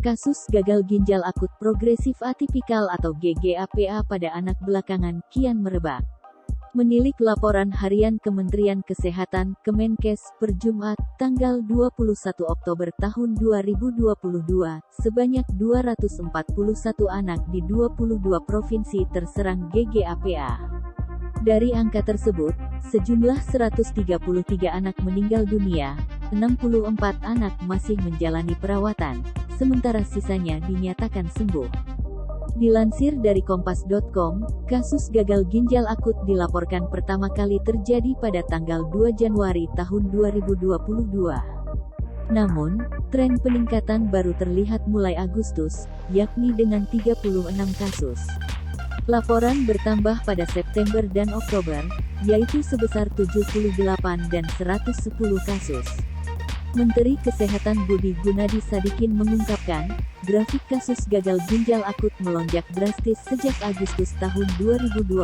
Kasus gagal ginjal akut progresif atipikal atau GGAPA pada anak belakangan kian merebak. Menilik laporan harian Kementerian Kesehatan Kemenkes per Jumat, tanggal 21 Oktober tahun 2022, sebanyak 241 anak di 22 provinsi terserang GGAPA. Dari angka tersebut, sejumlah 133 anak meninggal dunia, 64 anak masih menjalani perawatan, sementara sisanya dinyatakan sembuh. Dilansir dari Kompas.com, kasus gagal ginjal akut dilaporkan pertama kali terjadi pada tanggal 2 Januari tahun 2022. Namun, tren peningkatan baru terlihat mulai Agustus, yakni dengan 36 kasus. Laporan bertambah pada September dan Oktober, yaitu sebesar 78 dan 110 kasus. Menteri Kesehatan Budi Gunadi Sadikin mengungkapkan, grafik kasus gagal ginjal akut melonjak drastis sejak Agustus tahun 2022.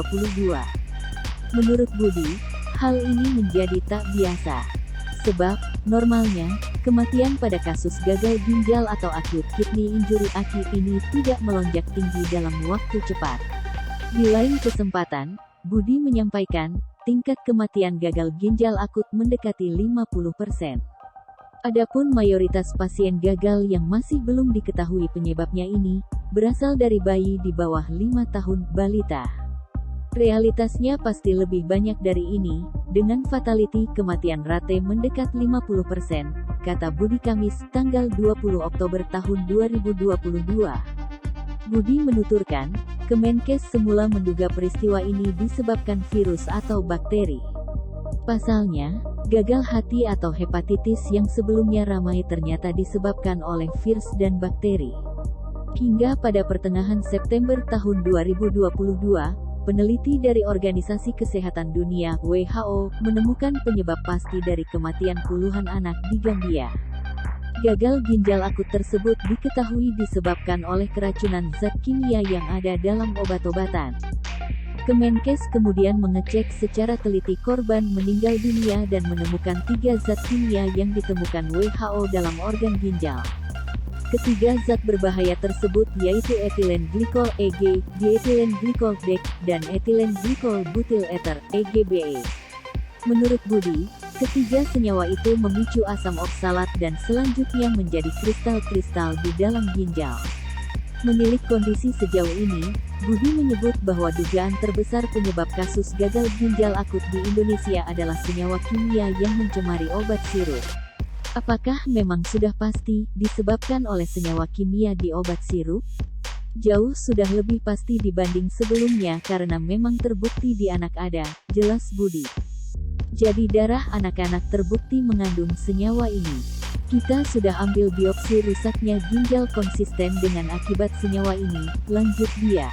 Menurut Budi, hal ini menjadi tak biasa. Sebab, normalnya, kematian pada kasus gagal ginjal atau acute kidney injury (AKI) ini tidak melonjak tinggi dalam waktu cepat. Di lain kesempatan, Budi menyampaikan, tingkat kematian gagal ginjal akut mendekati 50%. Adapun mayoritas pasien gagal yang masih belum diketahui penyebabnya ini, berasal dari bayi di bawah 5 tahun, balita. Realitasnya pasti lebih banyak dari ini, dengan fatality kematian rate mendekat 50%, kata Budi Kamis, tanggal 20 Oktober tahun 2022. Budi menuturkan, Kemenkes semula menduga peristiwa ini disebabkan virus atau bakteri. Pasalnya, gagal hati atau hepatitis yang sebelumnya ramai ternyata disebabkan oleh virus dan bakteri. Hingga pada pertengahan September tahun 2022, peneliti dari Organisasi Kesehatan Dunia (WHO) menemukan penyebab pasti dari kematian puluhan anak di Gambia. Gagal ginjal akut tersebut diketahui disebabkan oleh keracunan zat kimia yang ada dalam obat-obatan. Kemenkes kemudian mengecek secara teliti korban meninggal dunia dan menemukan 3 zat kimia yang ditemukan WHO dalam organ ginjal. Ketiga zat berbahaya tersebut yaitu etilen glikol (EG), dietilen glikol (DEC), dan etilen glikol butil ether (EGBE). Menurut Budi, ketiga senyawa itu memicu asam oksalat dan selanjutnya menjadi kristal-kristal di dalam ginjal. Menilik kondisi sejauh ini, Budi menyebut bahwa dugaan terbesar penyebab kasus gagal ginjal akut di Indonesia adalah senyawa kimia yang mencemari obat sirup. Apakah memang sudah pasti disebabkan oleh senyawa kimia di obat sirup? Jauh sudah lebih pasti dibanding sebelumnya karena memang terbukti di anak ada, jelas Budi. Jadi darah anak-anak terbukti mengandung senyawa ini. Kita sudah ambil biopsi rusaknya ginjal konsisten dengan akibat senyawa ini, lanjut dia.